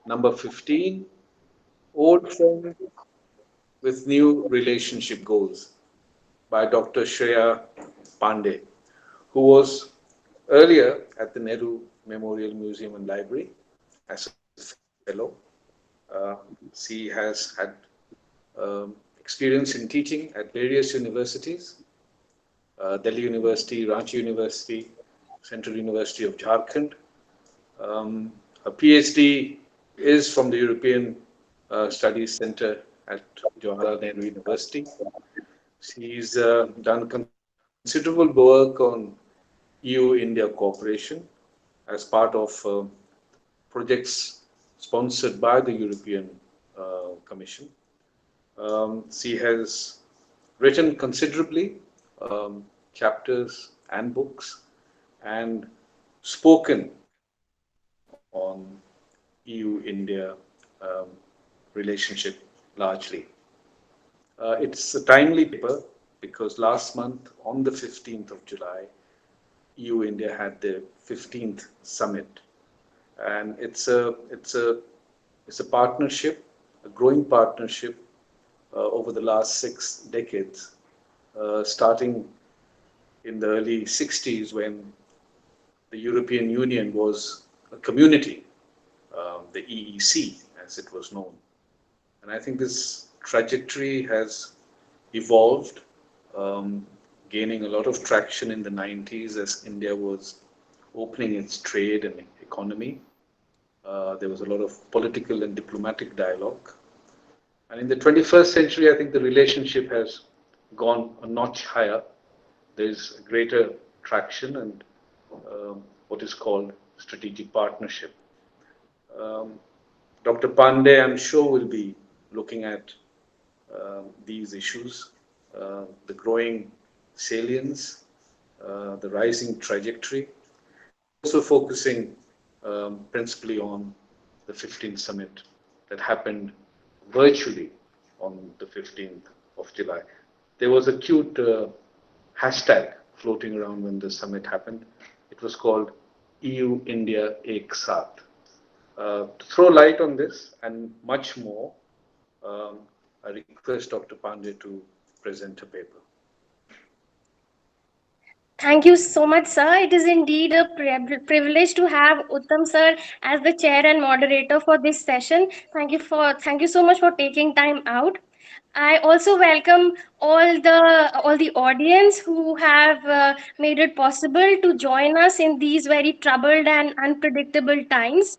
Number 15, Old Friend with New Relationship Goals by Dr. Shreya Pandey, who was earlier at the Nehru Memorial Museum and Library as a fellow. Uh, she has had experience in teaching at various universities, Delhi University, Ranchi University, Central University of Jharkhand. Her PhD is from the European Studies Center at Jawaharlal Nehru University. She's done considerable work on EU-India cooperation as part of projects sponsored by the European Commission. She has written considerably chapters and books and spoken on EU-India um, relationship largely. It's a timely paper because last month, on the 15th of July, EU-India had their 15th summit, and it's a partnership, a growing partnership over the last 6 decades, starting in the early 60s when the European Union was a community, the EEC as it was known. And I think this trajectory has evolved, um, gaining a lot of traction in the 90s as India was opening its trade and economy. There was a lot of political and diplomatic dialogue. And in the 21st century, I think the relationship has gone a notch higher. There's greater traction and what is called strategic partnership. Um, Dr. Pandey, I'm sure, will be looking at these issues, the growing salience, the rising trajectory, also focusing principally on the 15th summit that happened virtually on the 15th of July. There was a cute hashtag floating around when the summit happened. It was called EU India Ek Saath. To throw light on this and much more, um, I request Dr. Pandey to present a paper. Thank you so much, sir. It is indeed a privilege to have Uttam sir as the chair and moderator for this session. Thank you so much for taking time out. I also welcome all the audience who have made it possible to join us in these very troubled and unpredictable times.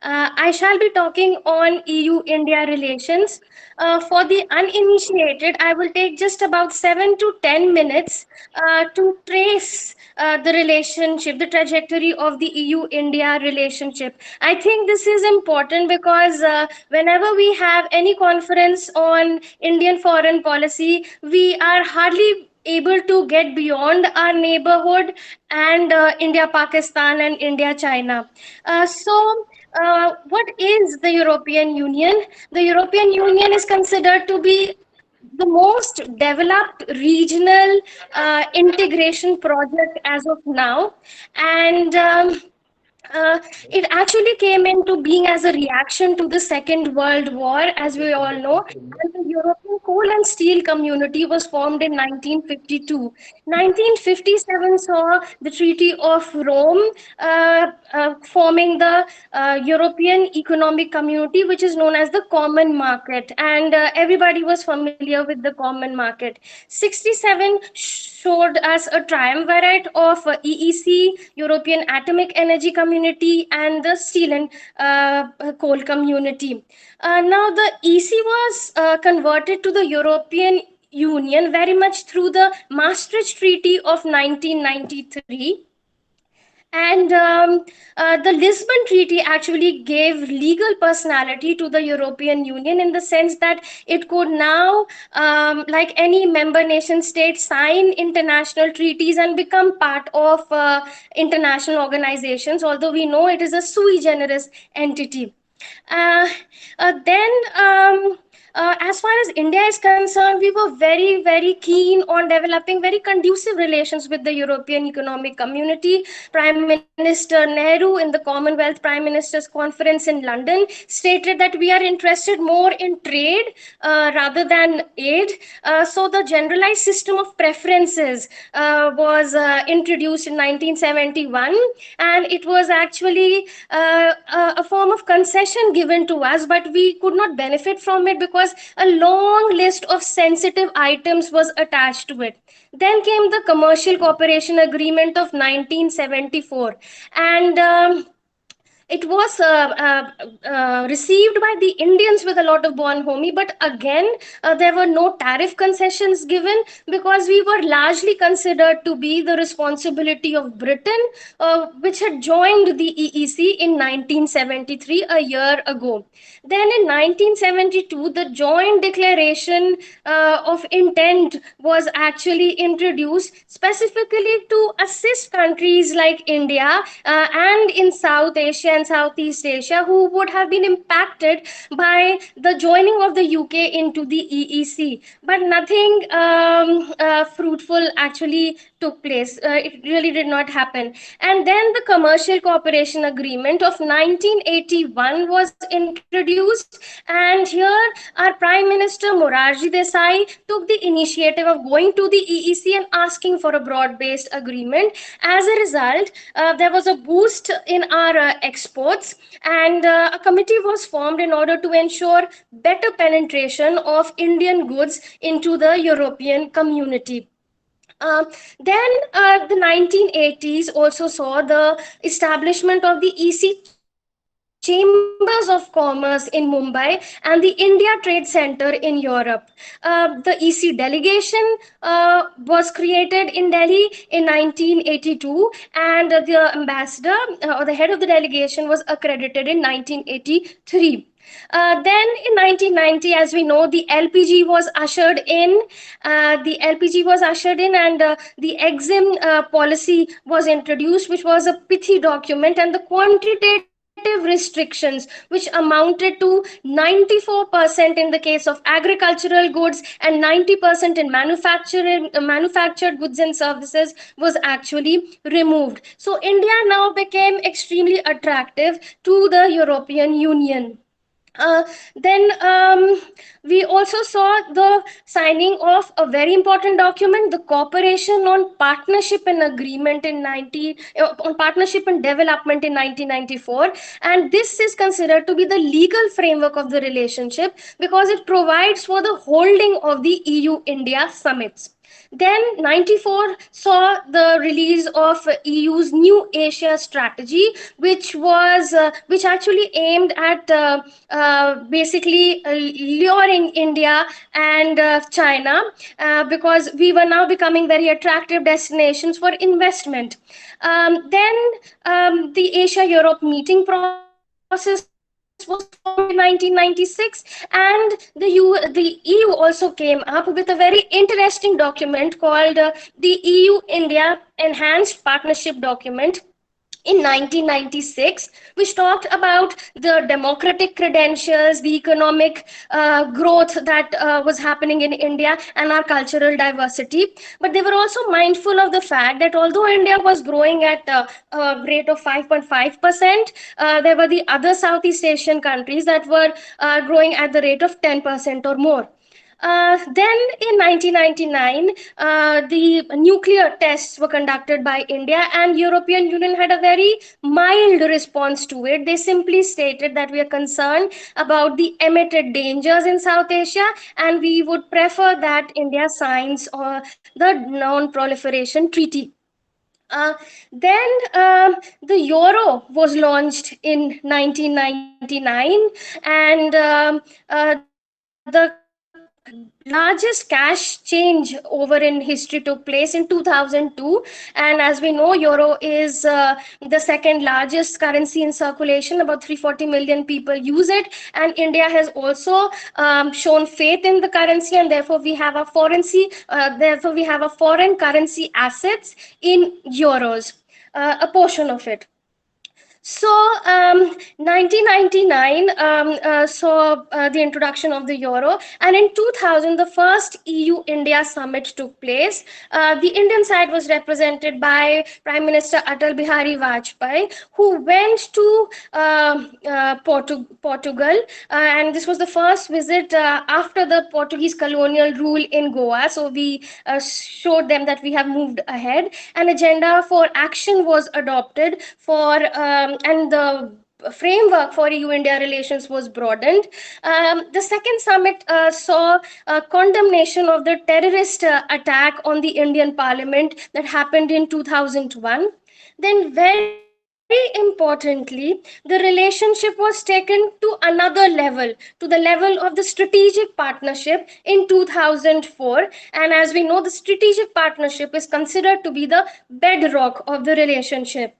I shall be talking on EU-India relations. For the uninitiated, I will take just about 7 to 10 minutes to trace the relationship, the trajectory of the EU-India relationship. I think this is important because whenever we have any conference on Indian foreign policy, we are hardly able to get beyond our neighborhood and India Pakistan and India China. What is the European Union? The European Union is considered to be the most developed regional integration project as of now, and it actually came into being as a reaction to the Second World War, as we all know. And the European Coal and Steel Community was formed in 1952. 1957 saw the Treaty of Rome forming the European Economic Community, which is known as the Common Market. And everybody was familiar with the Common Market. 67 showed us a triumvirate of EEC, European Atomic Energy Community, and the Steel and Coal Community. Now, the EC was converted to the European Union very much through the Maastricht Treaty of 1993. And the Lisbon Treaty actually gave legal personality to the European Union in the sense that it could now, like any member nation state, sign international treaties and become part of international organizations, although we know it is a sui generis entity. Uh, then As far as India is concerned, we were very, very keen on developing very conducive relations with the European Economic Community. Prime Minister Nehru, in the Commonwealth Prime Ministers Conference in London, stated that we are interested more in trade rather than aid. So the generalized system of preferences was introduced in 1971, and it was actually a form of concession given to us, but we could not benefit from it because a long list of sensitive items was attached to it. Then came the Commercial Cooperation Agreement of 1974, and it was received by the Indians with a lot of bonhomie, but again, there were no tariff concessions given because we were largely considered to be the responsibility of Britain, which had joined the EEC in 1973, a year ago. Then in 1972, the Joint Declaration of Intent was actually introduced specifically to assist countries like India and in South Asia and Southeast Asia who would have been impacted by the joining of the UK into the EEC. But nothing fruitful actually took place. It really did not happen. And then the Commercial Cooperation Agreement of 1981 was introduced, and here our Prime Minister Morarji Desai took the initiative of going to the EEC and asking for a broad-based agreement. As a result, there was a boost in our exports, and a committee was formed in order to ensure better penetration of Indian goods into the European community. Uh, then the 1980s also saw the establishment of the EC Chambers of Commerce in Mumbai and the India Trade Center in Europe. The EC delegation was created in Delhi in 1982, and the ambassador or the head of the delegation was accredited in 1983. Then in 1990, as we know, the LPG was ushered in. And the EXIM policy was introduced, which was a pithy document, and the quantitative restrictions, which amounted to 94% in the case of agricultural goods and 90% in manufactured goods and services, was actually removed. So India now became extremely attractive to the European Union. Then we also saw the signing of a very important document, the Cooperation on Partnership and Agreement in 90 on Partnership and Development in 1994, and this is considered to be the legal framework of the relationship because it provides for the holding of the EU-India summits. Then 94 saw the release of EU's new Asia strategy, which actually aimed at basically luring India and China, because we were now becoming very attractive destinations for investment. Then the Asia Europe meeting process was formed in 1996, and the EU also came up with a very interesting document called the EU India Enhanced Partnership Document in 1996, which talked about the democratic credentials, the economic growth that was happening in India, and our cultural diversity. But they were also mindful of the fact that although India was growing at a rate of 5.5%, there were the other Southeast Asian countries that were growing at the rate of 10% or more. Then in 1999, the nuclear tests were conducted by India, and European Union had a very mild response to it. They simply stated that we are concerned about the emitted dangers in South Asia, and we would prefer that India signs the non-proliferation treaty. Uh, then the euro was launched in 1999, and the largest cash change over in history took place in 2002. And as we know, euro is the second largest currency in circulation. About 340 million people use it, and India has also shown faith in the currency, and therefore we have a foreign currency assets in euros, a portion of it. So, 1999 saw the introduction of the euro, and in 2000, the first EU-India summit took place. The Indian side was represented by Prime Minister Atal Bihari Vajpayee, who went to Portugal, and this was the first visit after the Portuguese colonial rule in Goa. So we showed them that we have moved ahead. An agenda for action was adopted and the framework for EU-India relations was broadened. The second summit saw condemnation of the terrorist attack on the Indian Parliament that happened in 2001. Then, very importantly, the relationship was taken to another level, to the level of the strategic partnership in 2004. And as we know, the strategic partnership is considered to be the bedrock of the relationship.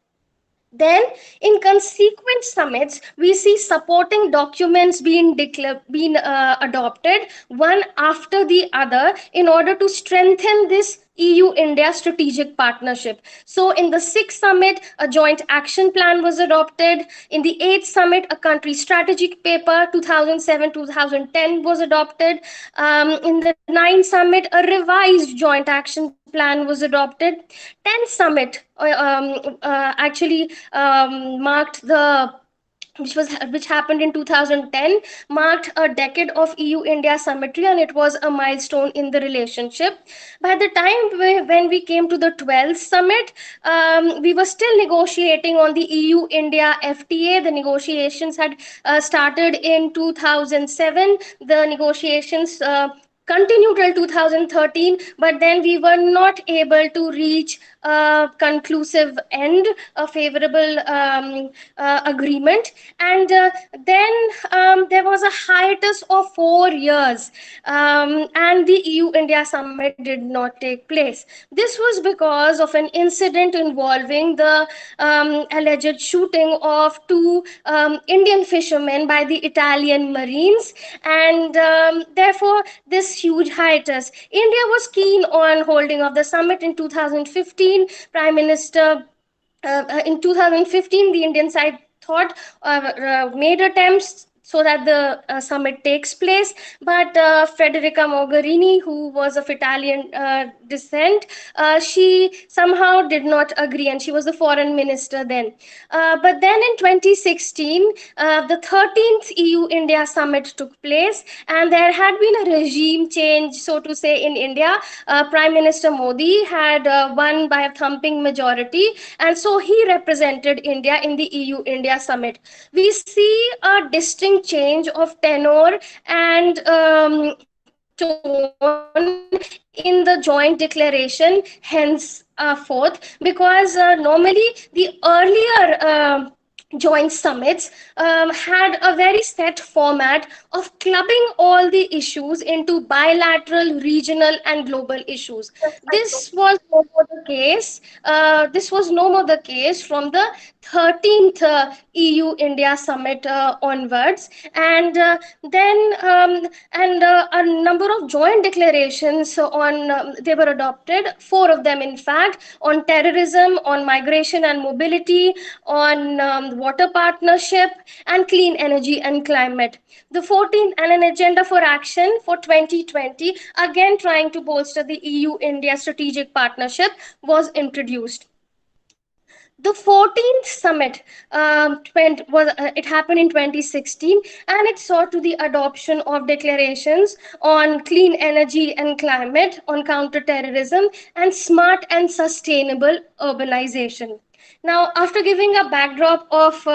Then, in consequent summits, we see supporting documents being adopted one after the other in order to strengthen this EU-India strategic partnership. So, in the sixth summit, a joint action plan was adopted. In the eighth summit, a country strategic paper 2007-2010 was adopted. In the ninth summit, a revised joint action plan was adopted. 10th summit actually marked the which happened in 2010, marked a decade of EU India symmetry, and it was a milestone in the relationship. By the time when we came to the 12th summit, we were still negotiating on the EU India FTA. The negotiations had started in 2007. The negotiations continued till 2013, but then we were not able to reach a conclusive end, a favorable agreement. And then there was a hiatus of 4 years, and the EU India summit did not take place. This was because of an incident involving the alleged shooting of two Indian fishermen by the Italian Marines, and therefore this huge hiatus. India was keen on holding of the summit in 2015. Prime Minister in 2015, the Indian side thought made attempts so that the summit takes place, but Federica Mogherini, who was of Italian descent, she somehow did not agree, and she was the foreign minister then. But then in 2016, the 13th EU India summit took place, and there had been a regime change, so to say, in India. Prime Minister Modi had won by a thumping majority, and so he represented India in the EU India summit. We see a distinct change of tenor and tone in the joint declaration, henceforth, because normally the earlier joint summits had a very set format of clubbing all the issues into bilateral, regional, and global issues. This was no more the case. This was no more the case from the 13th EU India summit onwards, and then a number of joint declarations on they were adopted, four of them in fact, on terrorism, on migration and mobility, on water partnership, and clean energy and climate. The 14th, and an agenda for action for 2020, again trying to bolster the EU India strategic partnership, was introduced. The 14th summit it happened in 2016, and it saw to the adoption of declarations on clean energy and climate, on counterterrorism, and smart and sustainable urbanization. Now, after giving a backdrop of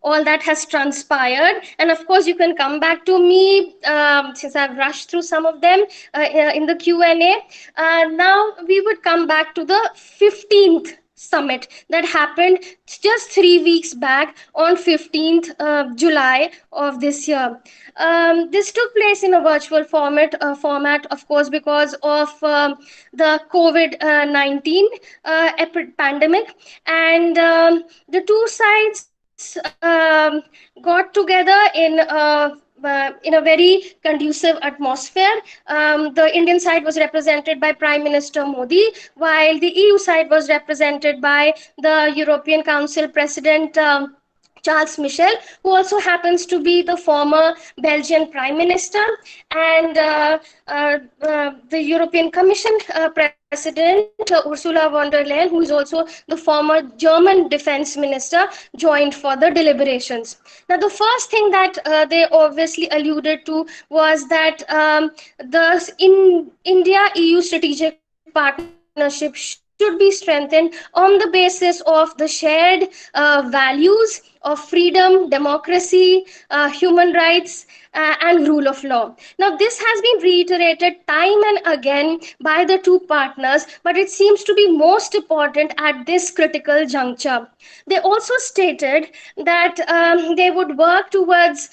all that has transpired, and of course you can come back to me since I've rushed through some of them in the Q&A. Now we would come back to the 15th summit that happened just 3 weeks back on 15th July of this year. This took place in a virtual format, of course, because of the COVID-19 pandemic, and the two sides got together in in a very conducive atmosphere. The Indian side was represented by Prime Minister Modi, while the EU side was represented by the European Council President. Charles Michel, who also happens to be the former Belgian Prime Minister, and the European Commission President Ursula von der Leyen, who is also the former German Defense Minister, joined for the deliberations. Now, the first thing that they obviously alluded to was that the in India EU strategic partnership should be strengthened on the basis of the shared values of freedom, democracy, human rights, and rule of law. Now, this has been reiterated time and again by the two partners, but it seems to be most important at this critical juncture. They also stated that they would work towards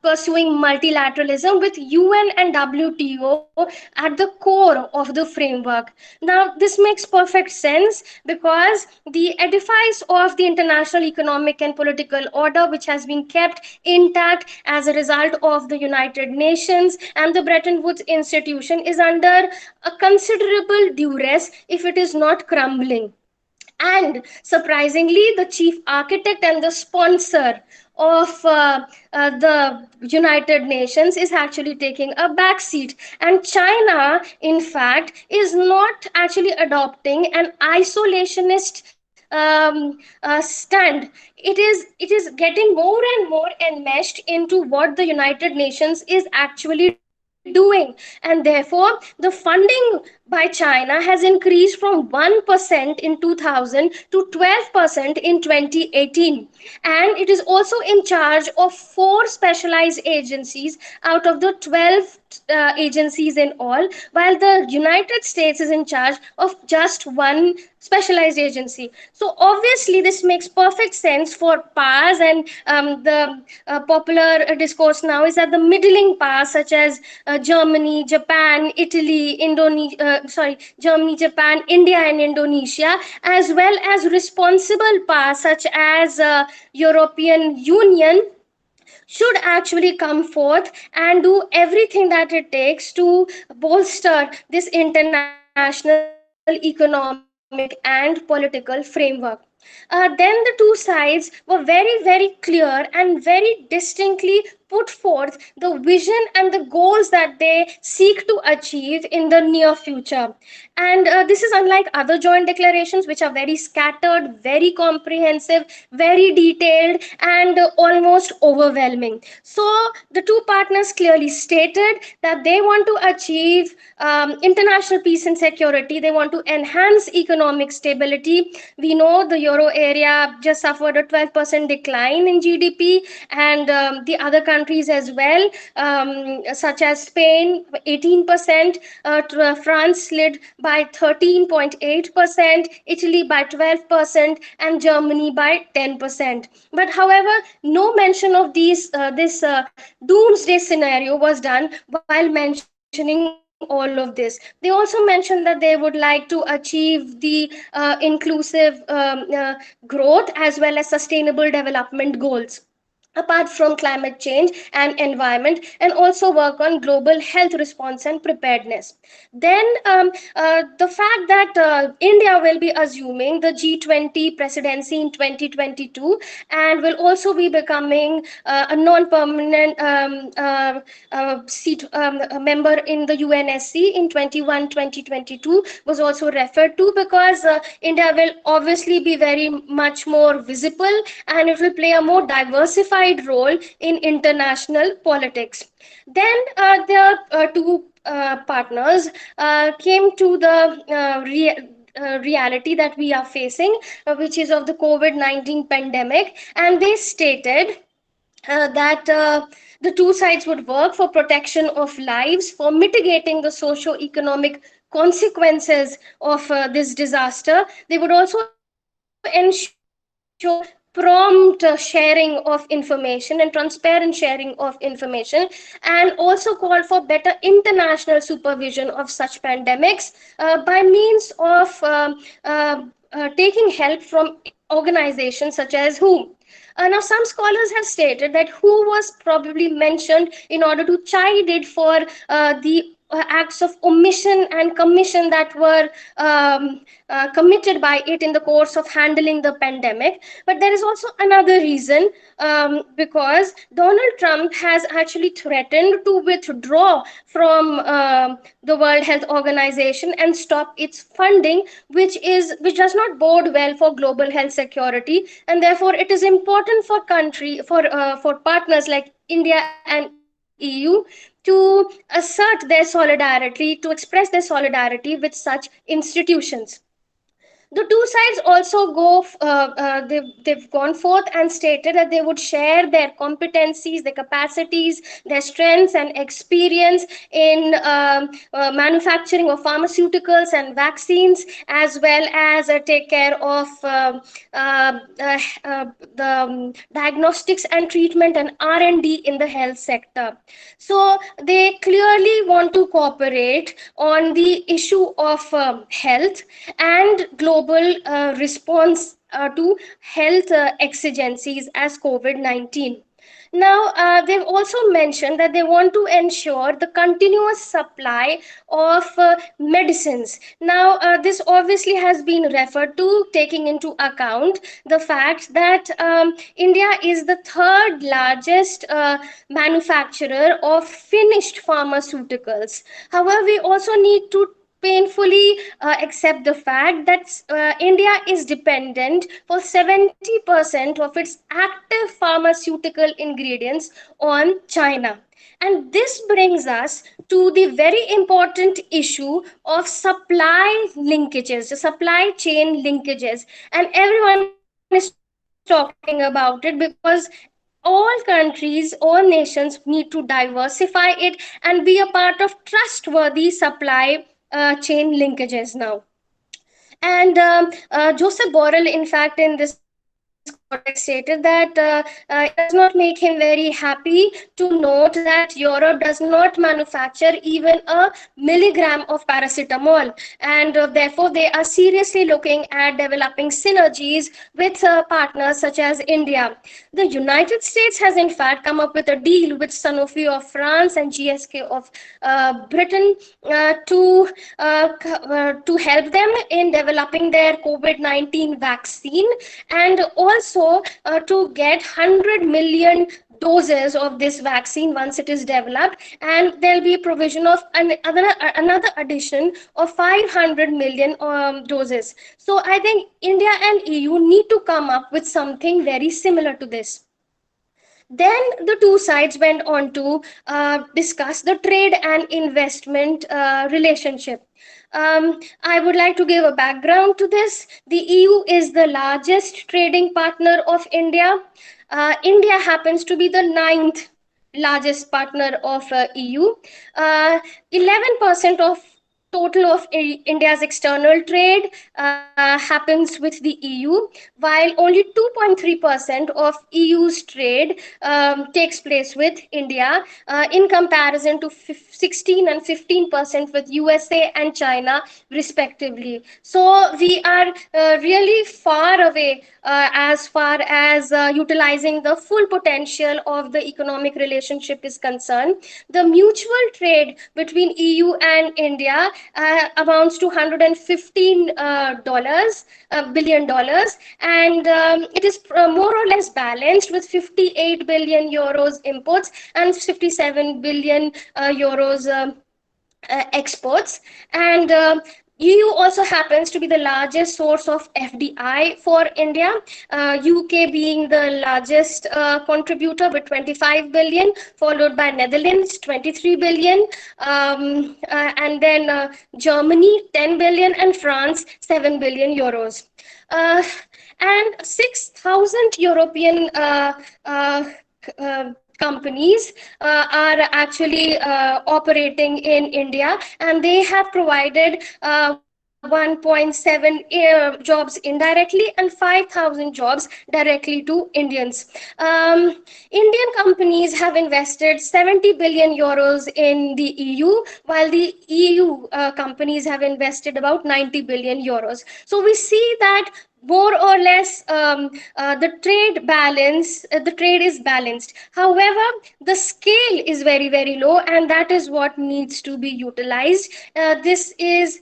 pursuing multilateralism with UN and WTO at the core of the framework. Now, this makes perfect sense because the edifice of the international economic and political order, which has been kept intact as a result of the United Nations and the Bretton Woods institution, is under a considerable duress if it is not crumbling. And surprisingly, the chief architect and the sponsor of the United Nations is actually taking a back seat. And China, in fact, is not actually adopting an isolationist stand. It is getting more and more enmeshed into what the United Nations is actually doing, and therefore the funding by China has increased from 1% in 2000 to 12% in 2018, and it is also in charge of four specialized agencies out of the 12 agencies in all, while the United States is in charge of just one specialized agency. So obviously this makes perfect sense for powers, and the popular discourse now is that the middling powers such as Germany, Japan, Italy, Indonesia, Germany, Japan, India, and Indonesia, as well as responsible powers such as European Union, should actually come forth and do everything that it takes to bolster this international economic and political framework. Then the two sides were very clear and very distinctly put forth the vision and the goals that they seek to achieve in the near future. And this is unlike other joint declarations, which are very scattered, very comprehensive, very detailed, and almost overwhelming. So the two partners clearly stated that they want to achieve international peace and security. They want to enhance economic stability. We know the euro area just suffered a 12% decline in GDP, and the other countries as well, such as Spain, 18%, France slid by 13.8%, Italy by 12%, and Germany by 10%. But however, no mention of this doomsday scenario was done while mentioning all of this. They also mentioned that they would like to achieve the inclusive growth as well as sustainable development goals, apart from climate change and environment, and also work on global health response and preparedness. Then the fact that India will be assuming the G20 presidency in 2022 and will also be becoming a non-permanent seat a member in the UNSC in 2022 was also referred to, because India will obviously be very much more visible, and it will play a more diversified role in international politics. Then the two partners came to the reality that we are facing, which is of the COVID-19 pandemic, and they stated that the two sides would work for protection of lives, for mitigating the socio-economic consequences of this disaster. They would also ensure prompt sharing of information and transparent sharing of information, and also call for better international supervision of such pandemics by means of taking help from organizations such as WHO. Now, some scholars have stated that who was probably mentioned in order to chide it for the acts of omission and commission that were committed by it in the course of handling the pandemic. But there is also another reason, because Donald Trump has actually threatened to withdraw from the World Health Organization and stop its funding, which does not bode well for global health security. And therefore it is important for partners like India and EU to assert their solidarity, to express their solidarity with such institutions. The two sides also they've gone forth and stated that they would share their competencies, their capacities, their strengths and experience in manufacturing of pharmaceuticals and vaccines, as well as take care of uh, uh, the diagnostics and treatment and R&D in the health sector. So they clearly want to cooperate on the issue of health and global response to health exigencies as COVID-19. Now, they've also mentioned that they want to ensure the continuous supply of medicines. Now, this obviously has been referred to, taking into account the fact that India is the third largest manufacturer of finished pharmaceuticals. However, we also need to painfully accept the fact that India is dependent for 70% of its active pharmaceutical ingredients on China. And this brings us to the very important issue of supply linkages, the supply chain linkages. And everyone is talking about it because all countries, all nations need to diversify it and be a part of trustworthy supply chain linkages now. And Joseph Borrell, in fact, in this context, stated that it does not make him very happy to note that Europe does not manufacture even a milligram of paracetamol. And therefore, they are seriously looking at developing synergies with partners such as India. The United States has, in fact, come up with a deal with Sanofi of France and GSK of Britain to help them in developing their COVID-19 vaccine, and also to get 100 million doses of this vaccine once it is developed, and there'll be provision of another addition of 500 million doses. So I think India and EU need to come up with something very similar to this. Then the two sides went on to discuss the trade and investment relationship. I would like to give a background to this. The EU is the largest trading partner of India. India happens to be the ninth largest partner of EU. 11% of total of India's external trade happens with the EU, while only 2.3% of EU's trade takes place with India, in comparison to 16 and 15% with USA and China, respectively. So we are really far away as far as utilizing the full potential of the economic relationship is concerned. The mutual trade between EU and India amounts to $115 billion, and it is more or less balanced with 58 billion euros imports and 57 billion euros exports. And EU also happens to be the largest source of FDI for India, UK being the largest contributor with 25 billion, followed by Netherlands 23 billion, and then Germany 10 billion, and France 7 billion euros. And 6,000 European companies are actually operating in India, and they have provided 1.7 jobs indirectly and 5,000 jobs directly to Indians. Indian companies have invested 70 billion euros in the EU, while the EU companies have invested about 90 billion euros. So we see that more or less the trade is balanced. However, the scale is very, very low, and that is what needs to be utilized. This is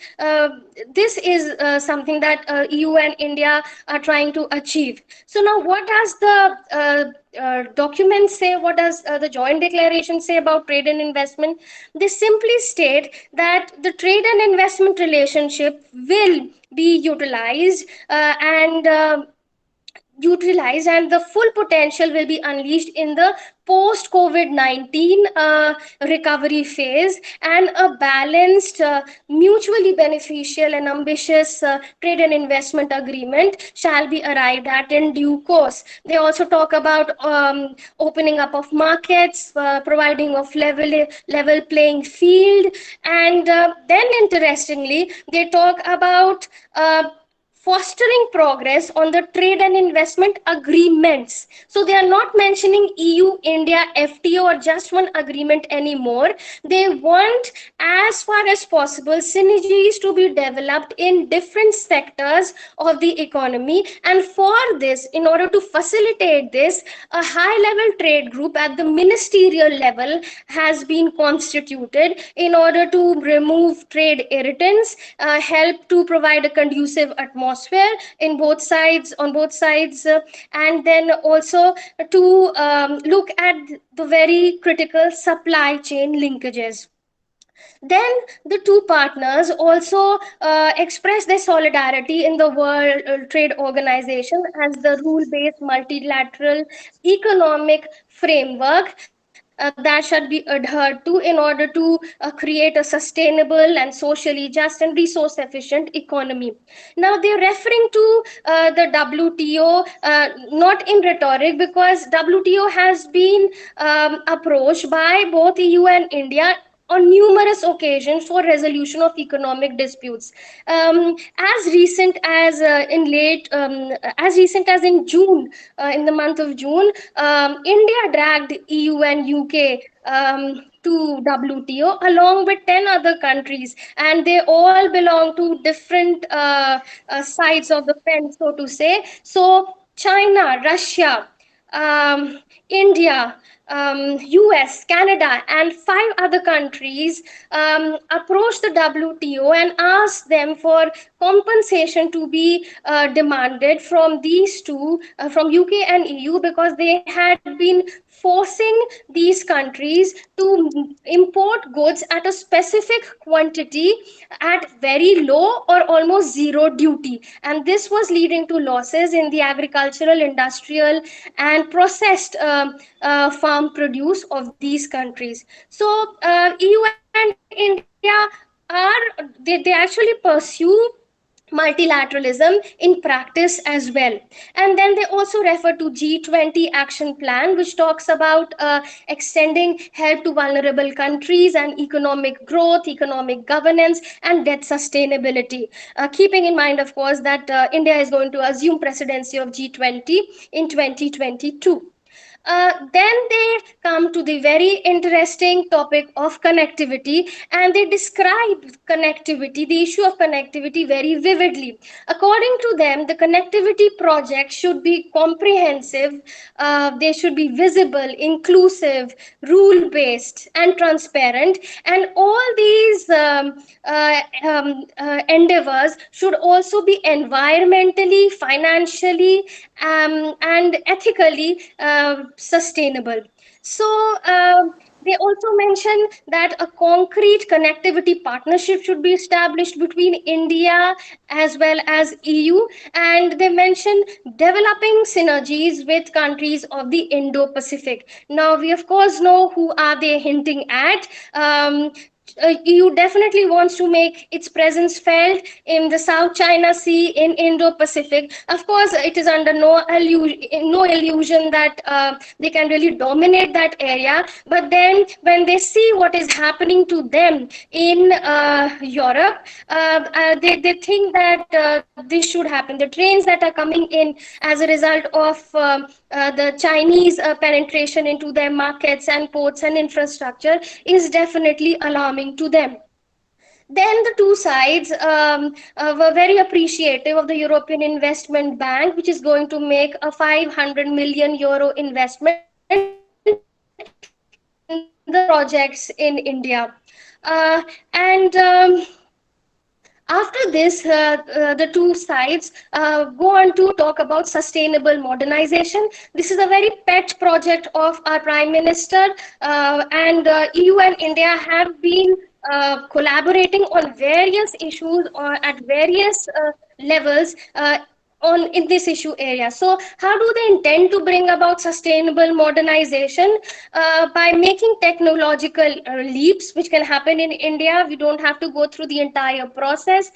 something that EU and India are trying to achieve. So now, what does the document say? What does the joint declaration say about trade and investment? They simply state that the trade and investment relationship will be utilized and the full potential will be unleashed in the post COVID-19 recovery phase, and a balanced, mutually beneficial and ambitious trade and investment agreement shall be arrived at in due course. They also talk about opening up of markets, providing of level playing field, and then interestingly they talk about fostering progress on the trade and investment agreements. So they are not mentioning EU India FTA or just one agreement anymore. They want, as far as possible, synergies to be developed in different sectors of the economy. And for this, in order to facilitate this, a high level trade group at the ministerial level has been constituted in order to remove trade irritants, help to provide a conducive atmosphere in both sides on both sides, and then also to look at the very critical supply chain linkages. Then the two partners also express their solidarity in the World Trade Organization as the rule based multilateral economic framework that should be adhered to in order to create a sustainable and socially just and resource efficient economy. Now they're referring to the WTO, not in rhetoric, because WTO has been approached by both EU and India on numerous occasions for resolution of economic disputes. As recent as as recent as in June, in the month of June, India dragged EU and UK to WTO along with 10 other countries, and they all belong to different sides of the fence, so to say. So China, Russia, India, US, Canada, and five other countries approached the WTO and asked them for compensation to be demanded from these two, from UK and EU, because they had been forcing these countries to import goods at a specific quantity at very low or almost zero duty. And this was leading to losses in the agricultural, industrial, and processed farm produce of these countries. So EU and India they actually pursue multilateralism in practice as well. And then they also refer to G20 action plan, which talks about extending help to vulnerable countries and economic growth, economic governance, and debt sustainability, keeping in mind, of course, that India is going to assume presidency of G20 in 2022. Then they come to the very interesting topic of connectivity, and they describe connectivity, the issue of connectivity, very vividly. According to them, the connectivity project should be comprehensive, they should be visible, inclusive, rule based, and transparent. And all these endeavors should also be environmentally, financially, and ethically sustainable. So they also mention that a concrete connectivity partnership should be established between India as well as EU, and they mention developing synergies with countries of the Indo-Pacific. Now we of course know who are they hinting at. EU definitely wants to make its presence felt in the South China Sea, in Indo-Pacific. Of course, it is under no illusion that they can really dominate that area. But then, when they see what is happening to them in Europe, they think that this should happen. The trains that are coming in as a result of the Chinese penetration into their markets and ports and infrastructure is definitely alarming to them. Then the two sides were very appreciative of the European Investment Bank, which is going to make a 500 million euro investment in the projects in India. And after this, the two sides go on to talk about sustainable modernization. This is a very pet project of our Prime Minister, and EU and India have been collaborating on various issues or at various levels. On in this issue area. So how do they intend to bring about sustainable modernization? By making technological leaps which can happen in India. We don't have to go through the entire process.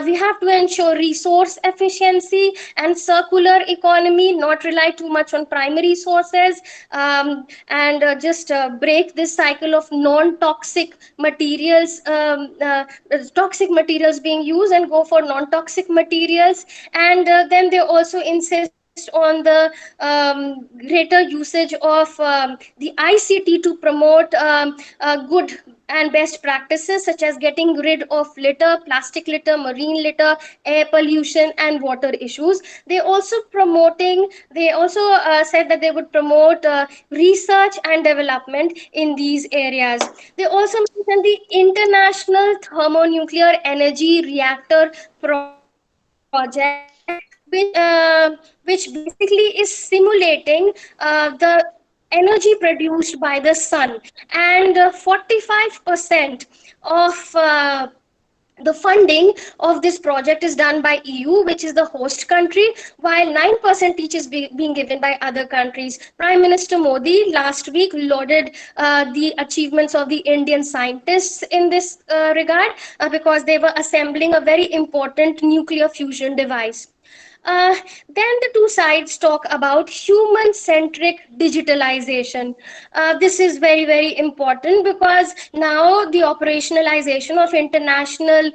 We have to ensure resource efficiency and circular economy, not rely too much on primary sources, and just break this cycle of non-toxic materials, toxic materials being used, and go for non-toxic materials. And then they also insist on the greater usage of the ICT to promote good and best practices, such as getting rid of litter, plastic litter, marine litter, air pollution, and water issues. They also said that they would promote research and development in these areas. They also mentioned the International Thermonuclear Energy Reactor project, which basically is simulating the energy produced by the sun. And 45% of the funding of this project is done by EU, which is the host country, while 9% each is being given by other countries. Prime Minister Modi last week lauded the achievements of the Indian scientists in this regard, because they were assembling a very important nuclear fusion device. Then the two sides talk about human centric digitalization. This is very, very important, because now the operationalization of international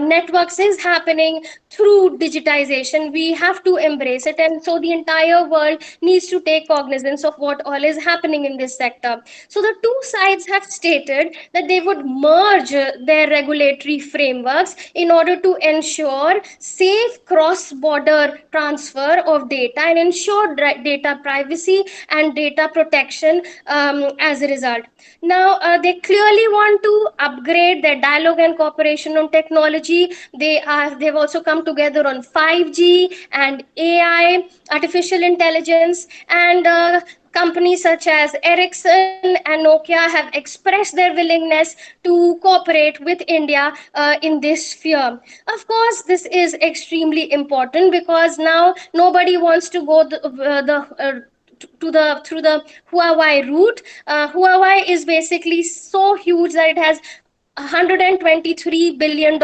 networks is happening through digitization. We have to embrace it, and so the entire world needs to take cognizance of what all is happening in this sector. So the two sides have stated that they would merge their regulatory frameworks in order to ensure safe cross border transfer of data and ensure data privacy and data protection as a result. Now, they clearly want to upgrade their dialogue and cooperation on technology. They've also come together on 5G and AI, artificial intelligence, and companies such as Ericsson and Nokia have expressed their willingness to cooperate with India in this sphere. Of course, this is extremely important, because now nobody wants to go to the through the Huawei route. Huawei is basically so huge that it has $123 billion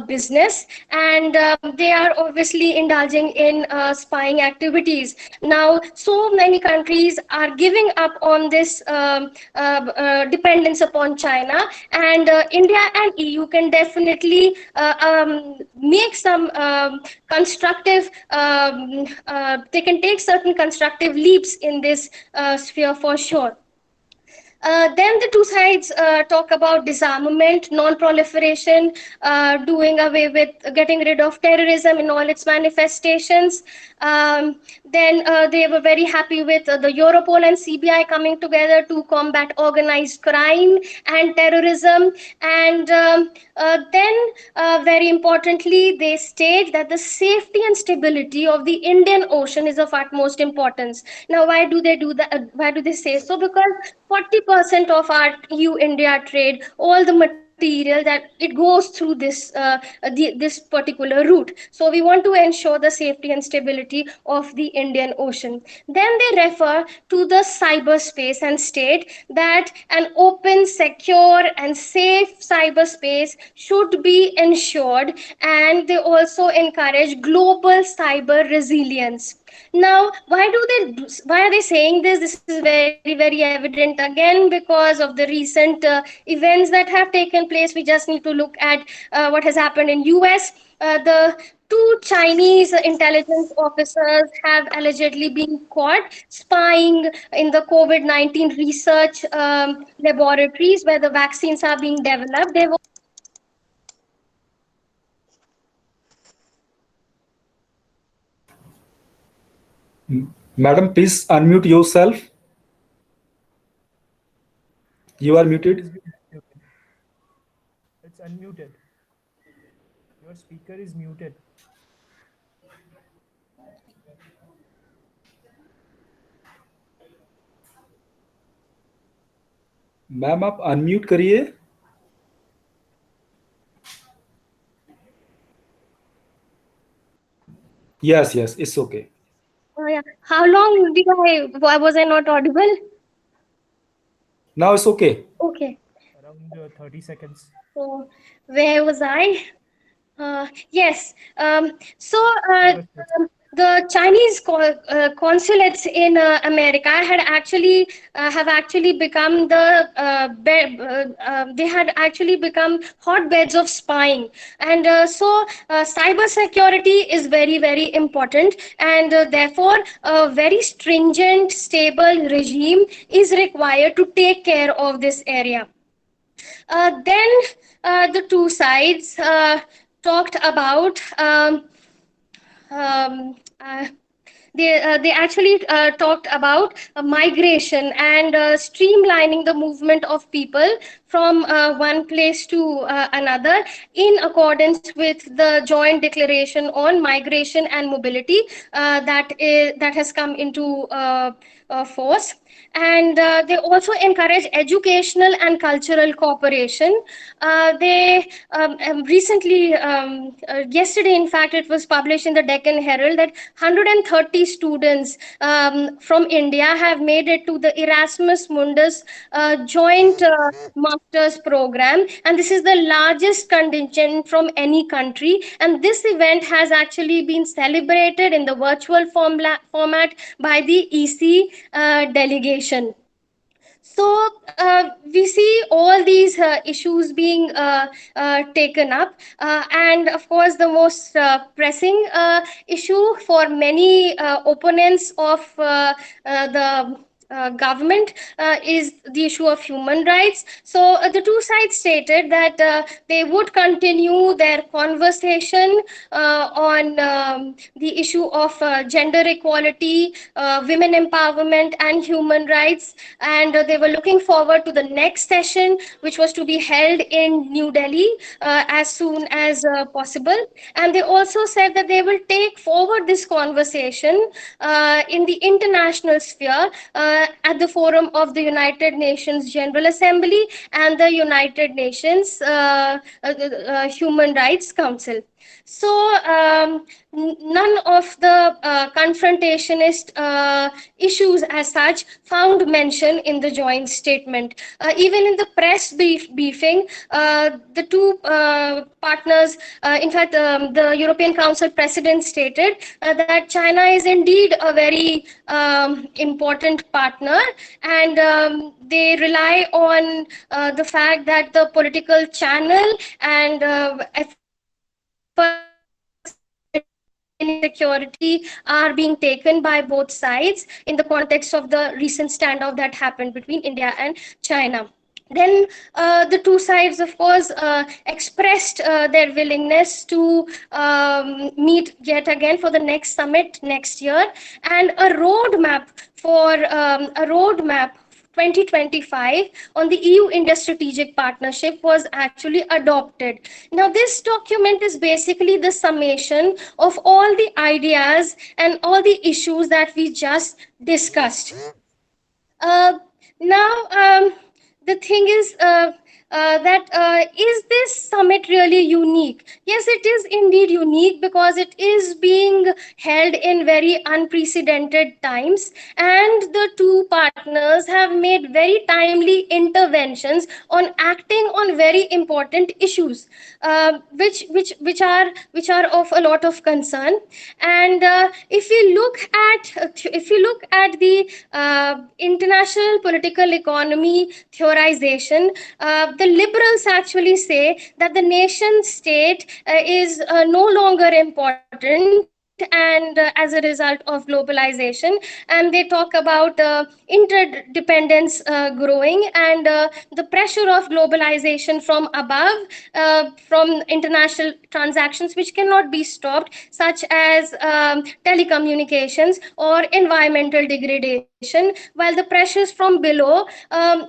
business, and they are obviously indulging in spying activities. Now, so many countries are giving up on this dependence upon China, and India and EU can definitely make some constructive, they can take certain constructive leaps in this sphere for sure. Then the two sides talk about disarmament, non-proliferation, doing away with, getting rid of terrorism in all its manifestations. Then they were very happy with the Europol and CBI coming together to combat organized crime and terrorism. And then, very importantly, they state that the safety and stability of the Indian Ocean is of utmost importance. Now, why do they do that? Why do they say so? Because 40% of our EU-India trade, all the material that it goes through this particular route. So we want to ensure the safety and stability of the Indian Ocean. Then they refer to the cyberspace and state that an open, secure, and safe cyberspace should be ensured, and they also encourage global cyber resilience. Now, why are they saying this? This is very, very evident again, because of the recent events that have taken place. We just need to look at what has happened in US. The two Chinese intelligence officers have allegedly been caught spying in the COVID-19 research laboratories where the vaccines are being developed. They've Madam, please unmute yourself. You are It muted. is being muted. It's unmuted. Your speaker is muted. Ma'am आप unmute करिए. Yes, yes, it's okay. Oh, yeah. How long did was I not audible? Now it's okay. Okay. Around 30 seconds. So where was I? Yes. So There was this. the Chinese consulates in America had actually have actually become they had actually become hotbeds of spying, and cyber security is very important, and therefore a very stringent, stable regime is required to take care of this area. Then the two sides talked about um, uh, they actually talked about migration and streamlining the movement of people from one place to another in accordance with the joint declaration on migration and mobility that has come into force. And they also encourage educational and cultural cooperation. They recently yesterday, in fact, it was published in the Deccan Herald that 130 students from India have made it to the Erasmus Mundus joint master's program, and this is the largest contingent from any country. And this event has actually been celebrated in the virtual format by the EC delegation. So we see all these issues being taken up, and of course the most pressing issue for many opponents of the government is the issue of human rights. So the two sides stated that they would continue their conversation on the issue of gender equality, women empowerment, and human rights. And they were looking forward to the next session, which was to be held in New Delhi as soon as possible. And they also said that they will take forward this conversation in the international sphere at the forum of the United Nations General Assembly and the United Nations Human Rights Council. So none of the confrontationist issues as such found mention in the joint statement. Even in the press briefing, the two partners, in fact, the European Council president stated that China is indeed a very important partner, and they rely on the fact that the political channel and efforts to maintaining security are being taken by both sides in the context of the recent standoff that happened between India and China. Then the two sides, of course, expressed their willingness to meet yet again for the next summit next year, and a roadmap 2025 on the EU-India strategic partnership was actually adopted. Now, this document is basically the summation of all the ideas and all the issues that we just discussed. Uh, Now, the thing is that is this summit really unique? Yes, it is indeed unique because it is being held in very unprecedented times, and the two partners have made very timely interventions on acting on very important issues, which are of a lot of concern. And if you look at the international political economy theorization, the liberals actually say that the nation state is no longer important. and as a result of globalization, and they talk about interdependence growing, and the pressure of globalization from above, from international transactions which cannot be stopped, such as telecommunications or environmental degradation, while the pressures from below,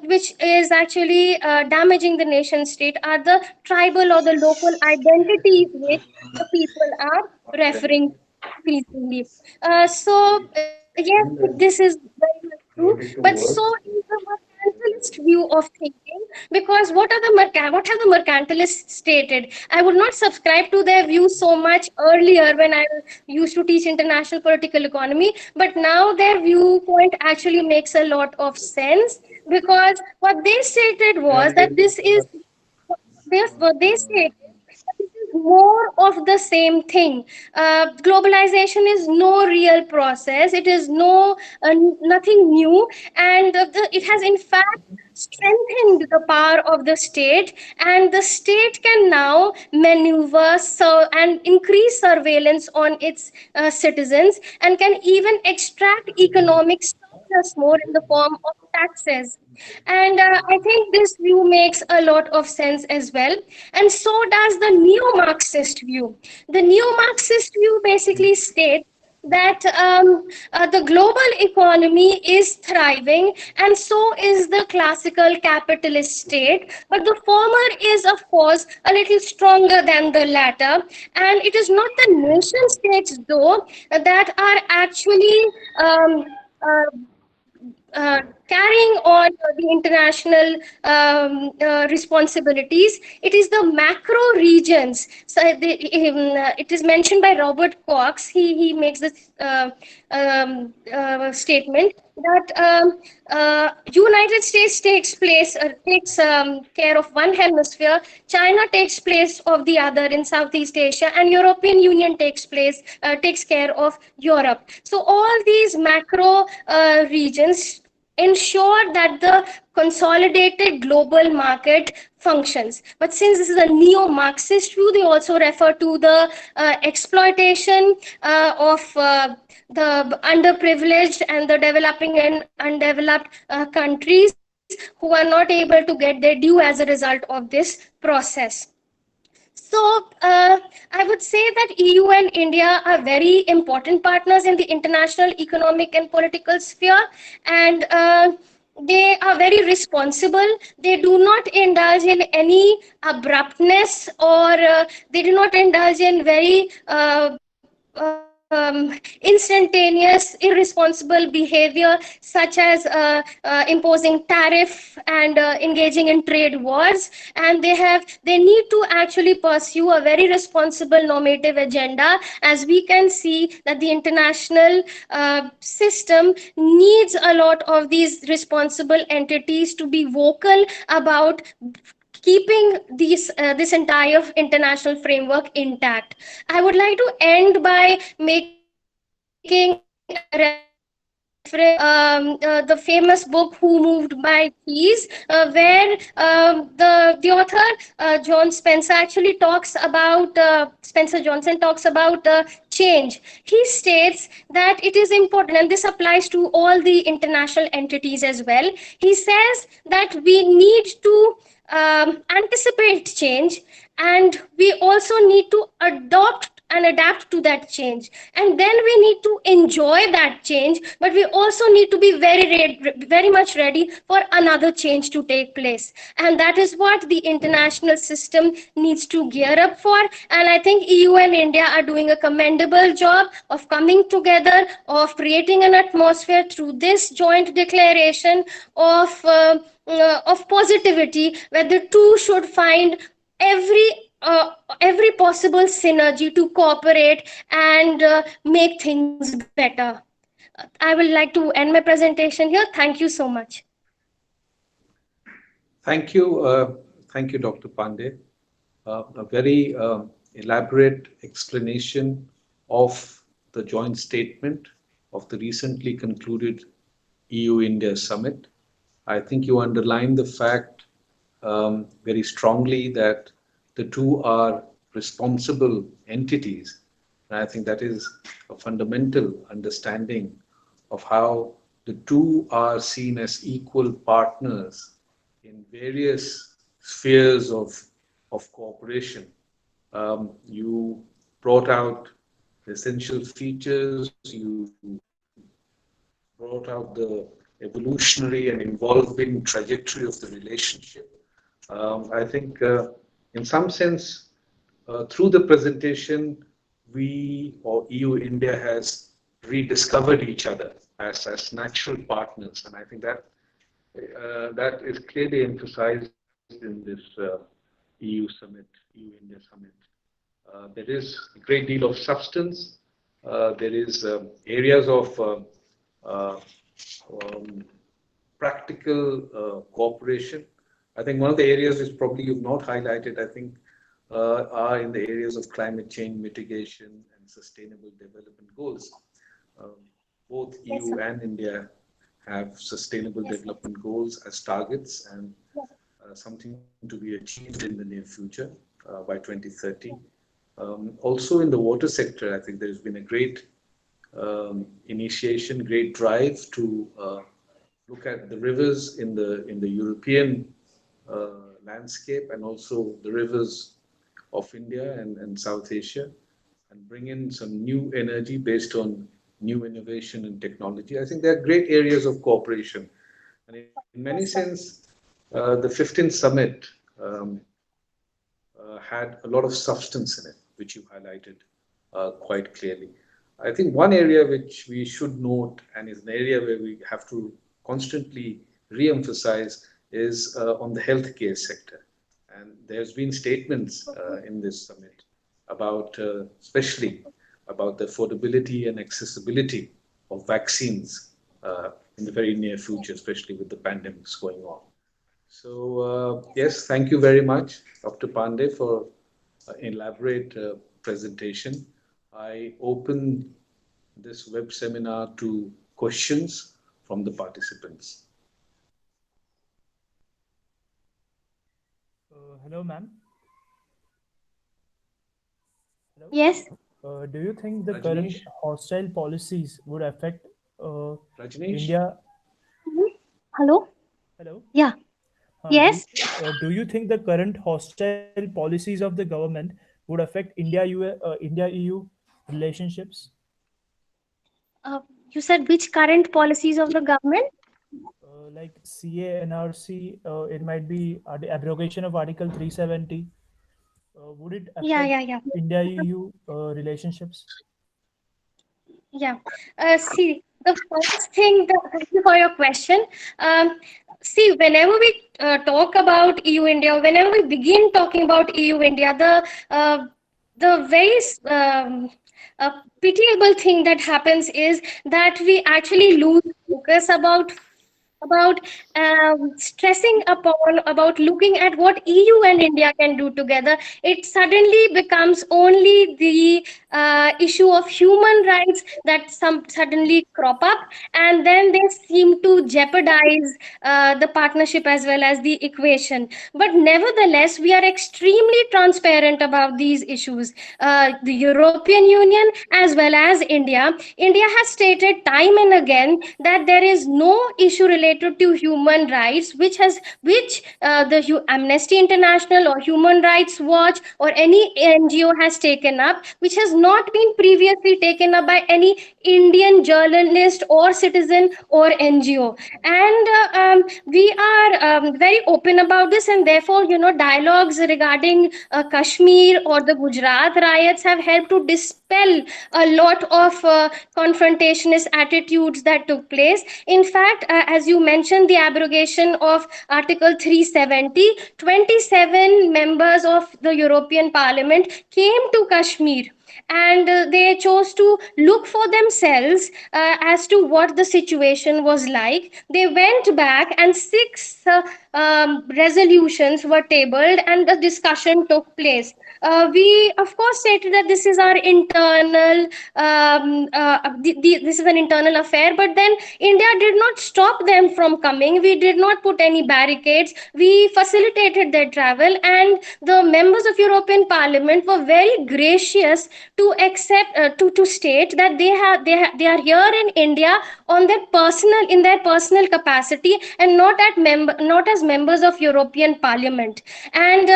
which is actually damaging the nation state, are the tribal or the local identities which the people are referring increasingly. Yes, this is very much true, but so is the mercantilist view of thinking. Because what have the mercantilists stated? I would not subscribe to their view so much earlier when I used to teach international political economy, but now their viewpoint actually makes a lot of sense, because what they stated was that what they stated that this is more of the same thing. Globalization is no real process. It is nothing new, and it has in fact strengthened the power of the state, and the state can now maneuver and increase surveillance on its citizens, and can even extract economic surplus more in the form of taxes. And I think this view makes a lot of sense as well. And so does the neo Marxist view. The neo Marxist view basically states that the global economy is thriving, and so is the classical capitalist state. But the former is, of course, a little stronger than the latter. And it is not the nation states, though, that are actually carrying on the international responsibilities. It is the macro regions. So it is mentioned by Robert Cox. He makes this statement that United States takes care of one hemisphere, China takes place of the other in Southeast Asia, and European Union takes care of Europe. So all these macro regions ensure that the consolidated global market functions. But since this is a neo-Marxist view, they also refer to the exploitation of the underprivileged and the developing and undeveloped countries who are not able to get their due as a result of this process. So, I would say that EU and India are very important partners in the international economic and political sphere, and they are very responsible. They do not indulge in any abruptness, or they do not indulge in very instantaneous, irresponsible behavior, such as imposing tariff and engaging in trade wars. And they need to actually pursue a very responsible normative agenda, as we can see that the international system needs a lot of these responsible entities to be vocal about keeping this entire international framework intact. I would like to end by making a reference the famous book "Who Moved My Cheese," where the author John Spencer actually talks about Spencer Johnson talks about change. He states that it is important, and this applies to all the international entities as well. He says that we need to anticipate change, and we also need to adopt and adapt to that change, and then we need to enjoy that change, but we also need to be very much ready for another change to take place. And that is what the international system needs to gear up for. And I think EU and India are doing a commendable job of coming together, of creating an atmosphere through this joint declaration of positivity, where the two should find every every possible synergy to cooperate and make things better. I would like to end my presentation here. Thank you so much. Thank you. Thank you, Dr. Pandey. A very elaborate explanation of the joint statement of the recently concluded EU-India summit. I think you underlined the fact very strongly that the two are responsible entities, And I think that is a fundamental understanding of how the two are seen as equal partners in various spheres of cooperation. You brought out the essential features, you brought out the evolutionary and evolving trajectory of the relationship. I think, in some sense, through the presentation, we or EU India has rediscovered each other as natural partners, and I think that that is clearly emphasized in this EU summit, EU India summit. There is a great deal of substance. There is areas of uh, um, practical cooperation. I think one of the areas which probably you've not highlighted, I think, are in the areas of climate change mitigation and sustainable development goals. Um, Both Yes, sir. EU and India have sustainable Yes, sir. development goals as targets and Yes, something to be achieved in the near future by 2030. Also in the water sector, I think there's been a great initiation, great drive to look at the rivers in the European landscape and also the rivers of India and South Asia and bring in some new energy based on new innovation and technology. I think there are great areas of cooperation. And in many yes, sir. sense, the 15th summit um, had a lot of substance in it, which you highlighted quite clearly. I think one area which we should note and is an area where we have to constantly re-emphasize is on the healthcare sector. And there's been statements in this summit about, especially about the affordability and accessibility of vaccines in the very near future, especially with the pandemics going on. So, yes, thank you very much, Dr. Pandey, for elaborate presentation. I open this web seminar to questions from the participants. Hello, ma'am. Hello. Yes. Do you think the current Rajneesh? hostile policies would affect uh, Rajneesh? India? Mhm. Hello. Hello. Yeah. Do Yes. do you think the current hostile policies of the government would affect India EU relationships? Uh, you said which current policies of the government? Like CA, NRC, it might be the abrogation of Article 370. Would it Yeah, affect yeah, yeah. India EU relationships? Yeah. See, the first thing, thank you for your question. Um, See, whenever we talk about EU India, whenever we begin talking about EU India, the very uh, pitiable thing that happens is that we actually lose focus about stressing upon about looking at what EU and India can do together. It suddenly becomes only the issue of human rights that some suddenly crop up, and then they seem to jeopardize the partnership as well as the equation. But nevertheless, we are extremely transparent about these issues. The European Union as well as India has stated time and again that there is no issue related to human rights which the Amnesty International or Human Rights Watch or any NGO has taken up, which has not been previously taken up by any Indian journalist or citizen or NGO. And we are very open about this, and therefore, dialogues regarding Kashmir or the Gujarat riots have helped to dispel a lot of confrontationist attitudes that took place. In fact, as you mentioned, the abrogation of Article 370, 27 members of the European Parliament came to Kashmir, and they chose to look for themselves as to what the situation was like. They went back, and six resolutions were tabled, and the discussion took place. We, of course, stated that this is our internal, this is an internal affair, but then India did not stop them from coming. We did not put any barricades. We facilitated their travel, and the members of European Parliament were very gracious to accept to state that they are here in India on their personal in their personal capacity, and not as members of European Parliament. And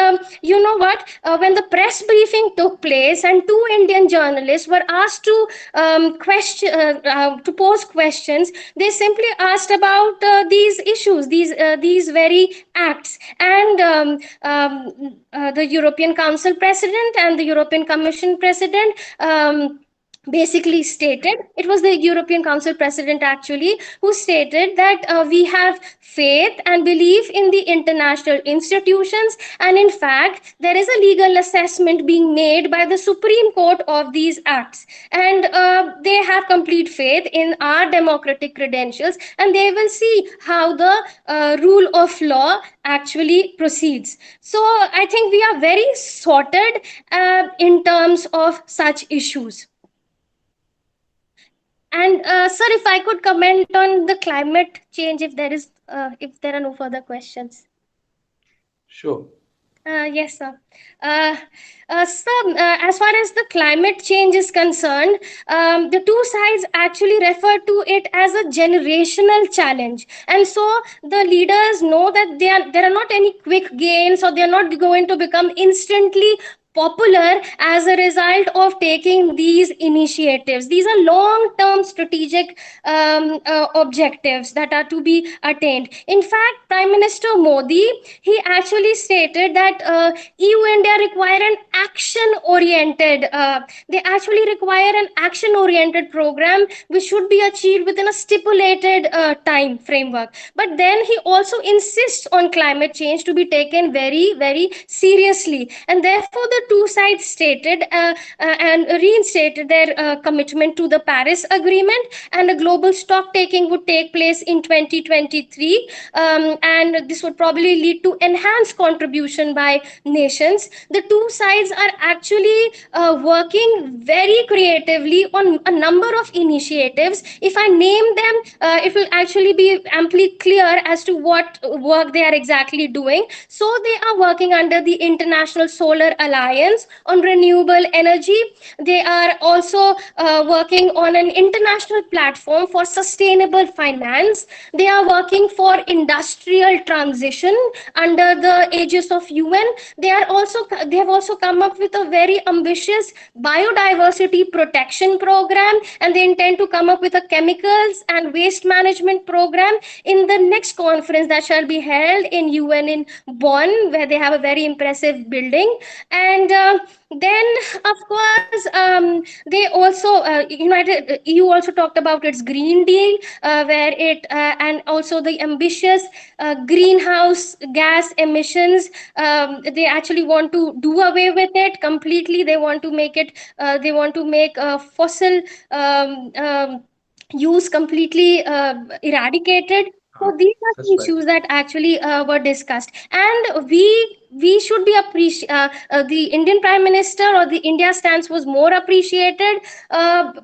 you know what? When the press briefing took place and two Indian journalists were asked to to pose questions, they simply asked about these issues, these very acts. And the European Council President and the European Commission President basically stated, it was the European Council President actually who stated that we have faith and belief in the international institutions, and in fact there is a legal assessment being made by the Supreme Court of these acts, and they have complete faith in our democratic credentials, and they will see how the rule of law actually proceeds. So I think we are very sorted in terms of such issues. And sir, if I could comment on the climate change, if there are no further questions. Sure. Yes, sir. Uh, sir, as far as the climate change is concerned, the two sides actually refer to it as a generational challenge. And so the leaders know that there are not any quick gains, or they are not going to become instantly popular as a result of taking these initiatives. These are long term strategic objectives that are to be attained. In fact, Prime Minister Modi, he actually stated that EU India require an action oriented they actually require an action oriented program which should be achieved within a stipulated time framework. But then he also insists on climate change to be taken very, very seriously, and therefore the two sides stated and reinstated their commitment to the Paris Agreement, and a global stock taking would take place in 2023, and this would probably lead to enhanced contribution by nations. The two sides are actually working very creatively on a number of initiatives. If I name them, it will actually be amply clear as to what work they are exactly doing. So they are working under the International Solar Alliance on renewable energy. They are also working on an international platform for sustainable finance. They are working for industrial transition under the aegis of UN. They have also come up with a very ambitious biodiversity protection program, and they intend to come up with a chemicals and waste management program in the next conference that shall be held in UN in Bonn, where they have a very impressive building. And then of course they also United EU also talked about its Green Deal, where it and also the ambitious greenhouse gas emissions. They actually want to do away with it completely. They want to make it they want to make fossil use completely eradicated. So these are That's the right. issues that actually were discussed, and we should be the Indian Prime Minister, or the India stance was more appreciated,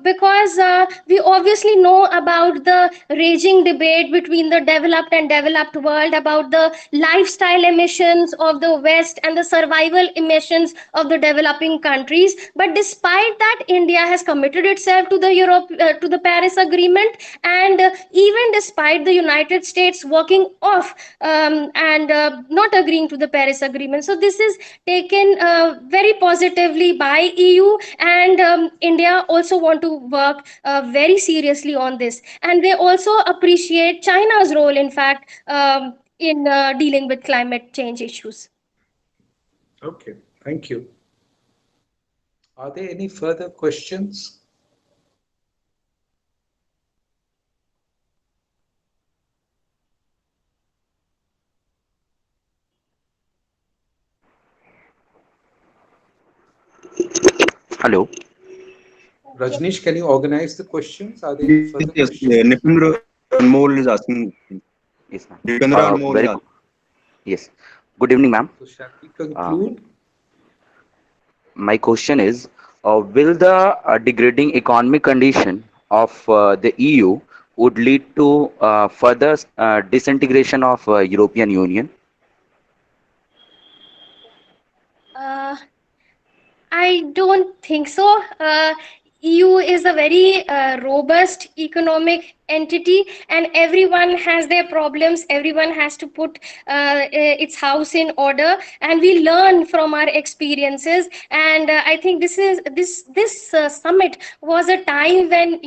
because we obviously know about the raging debate between the developed and developed world about the lifestyle emissions of the West and the survival emissions of the developing countries. But despite that, India has committed itself to the Paris Agreement, and even despite the United States walking off and not agreeing to the Paris Agreement. So this is taken very positively by EU, and India also want to work very seriously on this, and they also appreciate China's role, in fact, in dealing with climate change issues. Okay. Thank you. Are there any further questions? Hello. Yes. Rajnish, can you organize the questions? Are there any Yes, further yes. questions? Nipendra Anmol is asking. Yes, ma'am. Nipendra Anmol is Very good. asking. Yes. Good evening, ma'am. So shall we Uh, conclude? my question is, will the degrading economic condition of the EU would lead to further disintegration of European Union? Uh, I don't think so. EU is a very robust economic entity, and everyone has their problems. Everyone has to put its house in order, and we learn from our experiences. And I think this summit was a time when,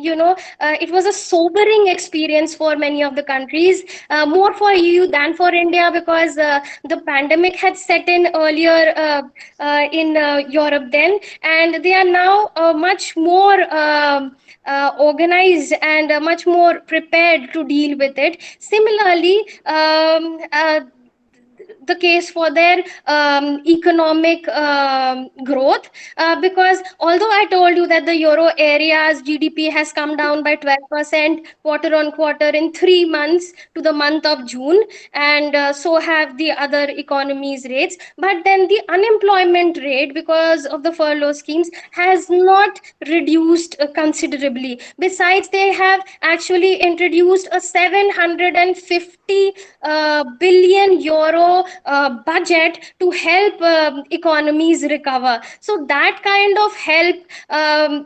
it was a sobering experience for many of the countries, more for EU than for India, because the pandemic had set in earlier in Europe then, and they are now much more organized and much more prepared to deal with it. Similarly, the case for their economic growth, because although I told you that the euro area's GDP has come down by 12% quarter on quarter in 3 months to the month of June, and so have the other economies' rates, but then the unemployment rate, because of the furlough schemes, has not reduced considerably. Besides, they have actually introduced a 750 billion euro budget to help economies recover. So that kind of help,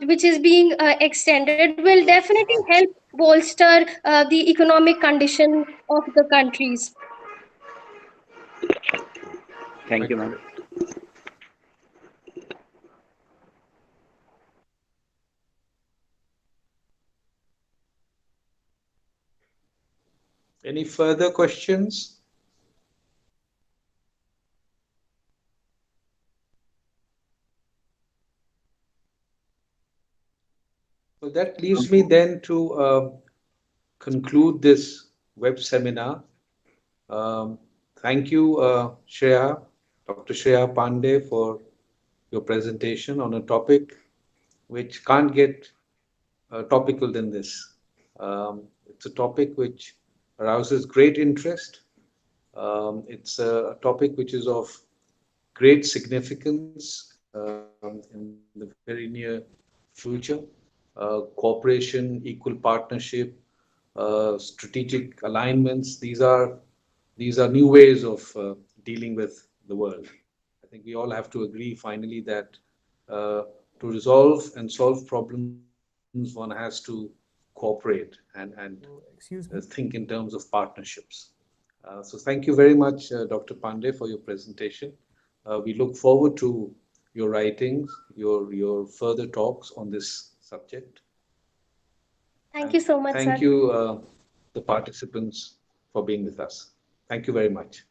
which is being extended, will definitely help bolster the economic condition of the countries. Thank Quite you, ma'am. correct. Any further questions? Well, that leaves me then to conclude this web seminar. Um, Thank you, Shreya, Dr. Shreya Pandey, for your presentation on a topic which can't get topical than this. It's a topic which arouses great interest. It's a topic which is of great significance in the very near future. Cooperation, equal partnership, strategic alignments. These are new ways of dealing with the world. I think we all have to agree finally that to resolve and solve problems, one has to cooperate and Excuse me. think in terms of partnerships. So thank you very much, Dr. Pandey, for your presentation. We look forward to your writings, your further talks on this subject. Thank you And so much, thank sir. you, the participants, for being with us. Thank you very much.